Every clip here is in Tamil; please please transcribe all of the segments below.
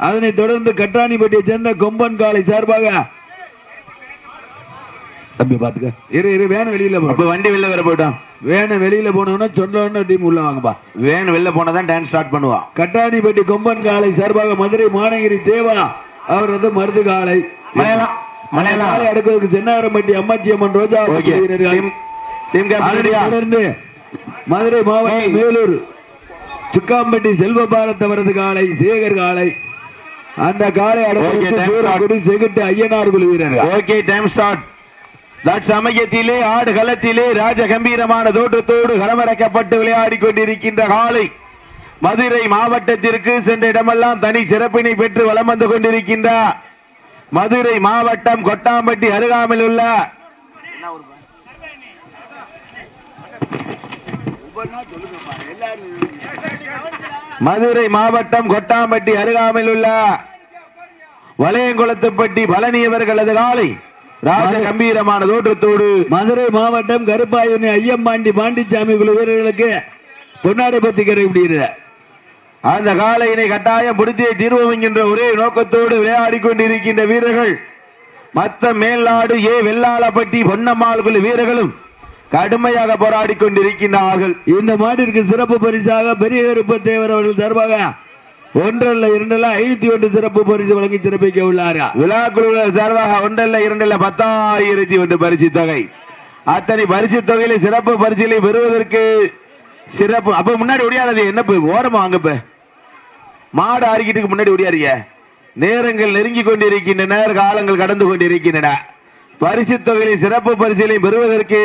அதனைத் தொடர்ந்து கட்டாணிப்பட்டியை சேர்ந்த கொம்பன் காலை சார்பாக தம்பி பாத்துக்க இரு வேன் வெளியில வண்டி வெளில வேற போயிட்டான். வேன வெளியில போனோம்னா சொன்ன டீம் உள்ள வாங்கப்பா. வேன் வெளில போனதான் டான்ஸ் ஸ்டார்ட் பண்ணுவான். கட்டாணிப்பட்டி கொம்பன் காலை சார்பாக மதுரை மாநகிரி தேவா அவரது மருது காலை மலையாள அடுக்கிறதுக்கு சென்னாரம்பட்டி அம்மாச்சி அம்மன் ரோஜா தொடர்ந்து மதுரை மாவட்டம் மேலூர் சுக்காம்பட்டி செல்வ பாரத் அவரது காலை சேகர் காலை அந்த காலை அடுத்து செகுட்டு ஐயனார் குழு வீரர்கள். Okay time start. சமயத்திலே ஆடு களத்திலே ராஜ கம்பீரமான தோற்றத்தோடு களமிறக்கப்பட்டு விளையாடி கொண்டிருக்கின்ற காலை மதுரை மாவட்டத்திற்கு சென்ற இடமெல்லாம் தனி சிறப்பினை பெற்று வலம் வந்து கொண்டிருக்கின்ற மதுரை மாவட்டம் கொட்டாம்பட்டி அருகாமையில் உள்ள மதுரை மாவட்டம் கொட்டாம்பட்டி அருகாமையில் உள்ள வளையங்குளத்துப்பட்டி பழனியவர்களது காலை ராஜ கம்பீரமான தோற்றத்தோடு மதுரை மாவட்டம் கருப்பாயுனி ஐயம்பாண்டி பாண்டிச்சாமி குழு வீரர்களுக்கு பொன்னாடை பத்தி கருவிடுகிற அந்த காலையினை கட்டாயம் பிடித்தே தீர்வோம் என்கின்ற ஒரே நோக்கத்தோடு விளையாடி கொண்டிருக்கின்ற வீரர்கள் மத்த மேல்நாடு வெள்ளாளப்பட்டி பொன்னம்மாள் குழு வீரர்களும் கடுமையாக போராடி கொண்டிருக்கின்றார்கள். இந்த மாட்டிற்கு சிறப்பு பரிசாக பெரிய கருப்ப தேவர் அவர்கள் சார்பாக 1 அல்ல 2 அல்ல 51 சிறப்பு பரிசு வழங்கி சிறப்பிக்க உள்ளார்கள். விழா குழு சார்பாக 1 அல்ல 2 அல்ல 10,001 பரிசு தொகை. அத்தனை பரிசு தொகையில சிறப்பு பரிசுகளை பெறுவதற்கு சிறப்பு அப்ப முன்னாடி ஒடியானது என்ன ஓரமா வாங்க மாடு ஆறிக்கிட்டு முன்னாடி ஒடியாருங்க. நேரங்கள் நெருங்கி கொண்டிருக்கின்றன, காலங்கள் கடந்து கொண்டிருக்கின்றன. பரிசு தொகையில சிறப்பு பரிசுகளை பெறுவதற்கு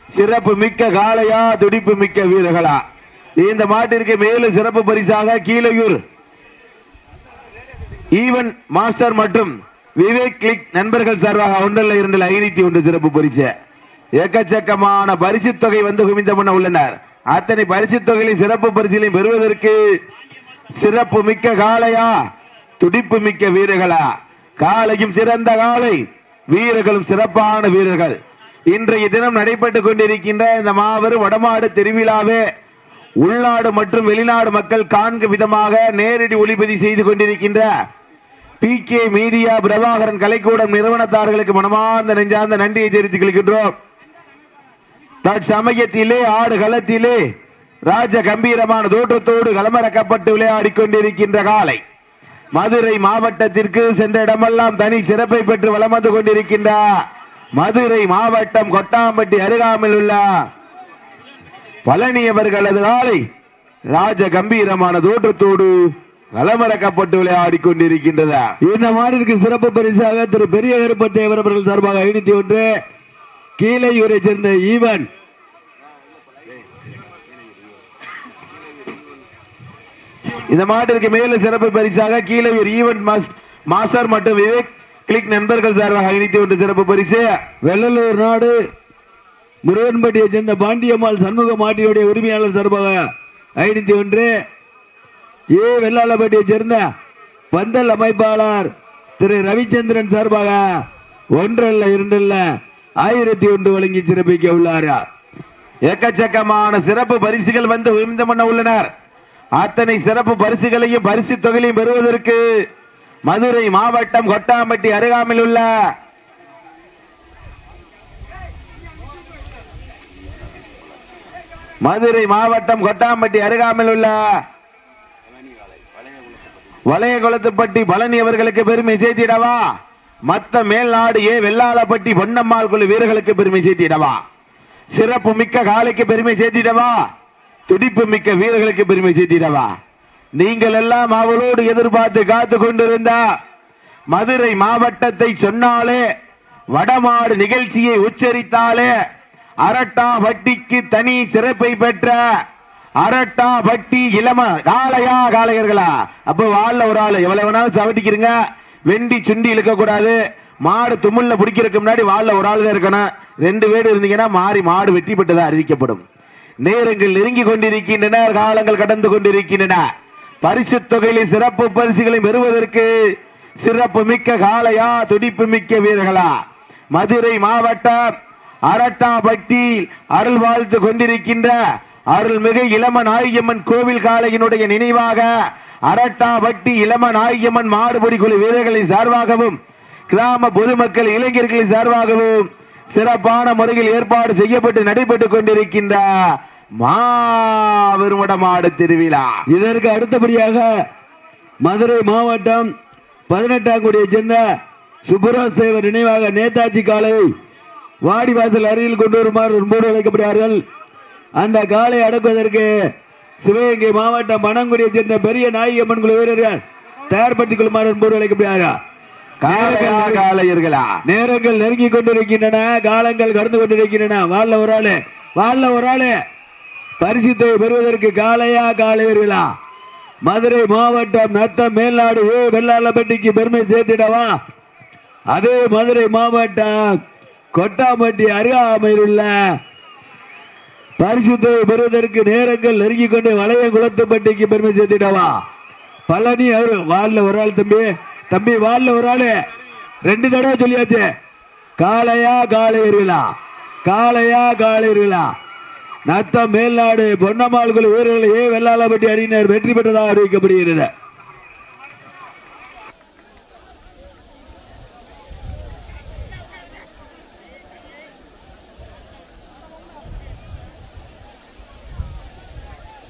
சிறப்பு மிக்க காளையா துடிப்பு மிக்க வீரர்களா? இந்த மாட்டிற்கு மேலும் சிறப்பு பரிசாக கீழையூர் ஈவன் மாஸ்டர் மற்றும் விவேக் கிளிக் நண்பர்கள் சார்பாக 1 அல்ல 2 அல்ல 501 சிறப்பு பரிசு. எக்கச்சக்கமான பரிசு தொகை வந்து குவிந்த முன்ன உள்ளனர். அத்தனை பரிசு தொகையை சிறப்பு பரிசுகளை பெறுவதற்கு சிறப்பு மிக்க காளையா துடிப்பு மிக்க வீரர்களா? காலையும் சிறந்த காலை, வீரர்களும் சிறப்பான வீரர்கள். இன்றைய தினம் நடைபெற்றுக் கொண்டிருக்கின்ற இந்த மாபெரும் வடமாடு திருவிழாவே உள்நாடு மற்றும் வெளிநாடு மக்கள் காண்க விதமாக நேரடி ஒளிபதி செய்து கொண்டிருக்கின்ற PK மீடியா பிரபாகரன் கலைக்கூடம் நிறுவனத்தார்களுக்கு மனமார்ந்த நெஞ்சார்ந்த நன்றியை தெரிவித்துக் கொள்கின்றோம். தற்சமயத்திலே ஆடு களத்திலே ராஜ கம்பீரமான தோற்றத்தோடு களமிறக்கப்பட்டு விளையாடி கொண்டிருக்கின்ற காலை மதுரை மாவட்டத்திற்கு சென்ற இடமெல்லாம் தனி சிறப்பை பெற்று வலம் வந்து கொண்டிருக்கின்ற மதுரை மாவட்டம் கொட்டாம்பட்டி அருகாமையில் உள்ள பழனியவர்களது காலை ராஜ கம்பீரமான தோற்றத்தோடு களமிறக்கப்பட்டு விளையாடி கொண்டிருக்கின்றதா. இந்த மாடிற்கு சிறப்பு பரிசாக திரு பெரிய கருப்பத்தேவர் அவர்கள் சார்பாக 501 கீழையூரை சேர்ந்த ஈவன் இந்த மாட்டிற்கு மேல சிறப்பு பரிசாக கீழையூர் ஈவன் மாஸ்டர் மற்றும் விவேக் கிளிக் நண்பர்கள் சார்பாக 501 சிறப்பு பரிசு. வெள்ளலூர் நாடு முருகன்பட்டியை சேர்ந்த பாண்டியம்மாள் சண்முக மாட்டினுடைய உரிமையாளர் சார்பாக 501 வெள்ளாளப்பட்டியை சேர்ந்த பந்தல் அமைப்பாளர் திரு ரவிச்சந்திரன் சார்பாக 1 அல்ல 2 அல்ல 1001 வழங்கி சிறப்பிக்க உள்ளார். எக்கச்சக்கமான சிறப்பு பரிசுகள் வந்து உயர்ந்த பண்ண உள்ளனர். அத்தனை சிறப்பு பரிசுகளையும் பரிசு தொகையையும் பெறுவதற்கு மதுரை மாவட்டம் கொட்டாம்பட்டி அருகாமையில் உள்ள வளையகுளத்துப்பட்டி பழனி அவர்களுக்கு பெருமை சேர்த்திடவா? மத்த மேல்நாடு வெள்ளாளப்பட்டி பொன்னம்மாள் குழு வீரர்களுக்கு பெருமை சேர்த்திடவா? சிறப்பு மிக்க காலைக்கு பெருமை சேர்த்திடவா? துடிப்பு மிக்க வீரர்களுக்கு பெருமை சேர்த்திடவா? நீங்கள் எல்லாம் அவளோடு எதிர்பார்த்து காத்து கொண்டிருந்த மதுரை மாவட்டத்தை சொன்னாலே வடமாடு நிகழ்ச்சியை உச்சரித்தாலே அரட்டா வட்டிக்கு தனி சிறப்பை பெற்ற அரட்டா வட்டி இளம காளையா காளையர்களா? அப்ப வாழ்ல ஒரு ஆளு எவ்வளவு வேணாலும் சவட்டிக்கிறீங்க, வெண்டி சுண்டி இழுக்க கூடாது. மாடு தும்முல்ல பிடிக்கிறதுக்கு முன்னாடி வாழ்ல ஒரு ஆள் தான் இருக்கணும். 2 பேர் இருந்தீங்கன்னா மாடு வெற்றி பெற்றதா அறிவிக்கப்படும். நேரங்கள் நெருங்கி கொண்டிருக்கின்றன, காலங்கள் கடந்து கொண்டிருக்கின்றன. பரிசு தொகையிலே சிறப்பு பரிசுகளை பெறுவதற்கு சிறப்பு மிக்க காளையா துடிப்பு மிக்க வீரர்களா? மதுரை மாவட்டம் அரட்டாப்பட்டி அருள் வாழ்த்து கொண்டிருக்கின்ற அருள்மிகு இளம நாயகியம்மன் கோவில் காளையினுடைய நினைவாக அரட்டாவட்டி இளம நாயகம்மன் மாடுபிடி குழு வீரர்களின் சார்பாகவும் கிராம பொதுமக்கள் இளைஞர்களின் சார்பாகவும் சிறப்பான முறையில் ஏற்பாடு செய்யப்பட்டு நடைபெற்றுக் கொண்டிருக்கின்ற மாபெருமடமாடு திருவிழா. இதற்கு அடுத்தபடியாக மதுரை மாவட்டம் 18ஆம் குடியை சேர்ந்த சுப்பராஜ் தேவர் நினைவாக நேதாஜி காலை வாடிவாசல் அருகில் கொண்டு வருமாறு அன்போடு அழைக்கப்படுகிறார்கள். அந்த காலை அடக்குவதற்கு சிவகங்கை மாவட்டம் மணங்குடியை சேர்ந்த பெரிய நாயகம்மன் குழு வீரர்கள் தயார்படுத்திக் கொள்ளுமாறு அன்போடு அழைக்கப்படுகிறார்கள். நேரங்கள் நெருங்கி கொண்டிருக்கின்றன, காலங்கள் கடந்து கொண்டிருக்கின்றன. வாழ்ல ஒரு ஆளு பரிசுத்தை பெறுவதற்கு காளையா காலை வீரர்களா? மதுரை மாவட்டம் நத்தம் மேல்நாடு வெள்ளாளப்பட்டிக்கு பெருமை சேர்த்திடவா? அதே மதுரை மாவட்டம் கொட்டாம்பட்டி அருகாமையில் உள்ள பரிசுத்தை பெறுவதற்கு நேரங்கள் நெருங்கி கொண்டு வளைய குளத்துப்பட்டிக்கு பெருமை சேர்த்திடவா? பழனி அவரு வாழ்ல ஒரு ஆள் தம்பி வாழ்ல ஒரு ஆளு 2 தடவை சொல்லியாச்சு. காளையா காளையர்களா? காளையா காளையர்களா? நத்தம் மேல்நாடு பொன்னம்மாள் குழு வீரர்கள் வெள்ளாளப்பட்டி அணியினர் வெற்றி பெற்றதாக அறிவிக்கப்படுகிறது.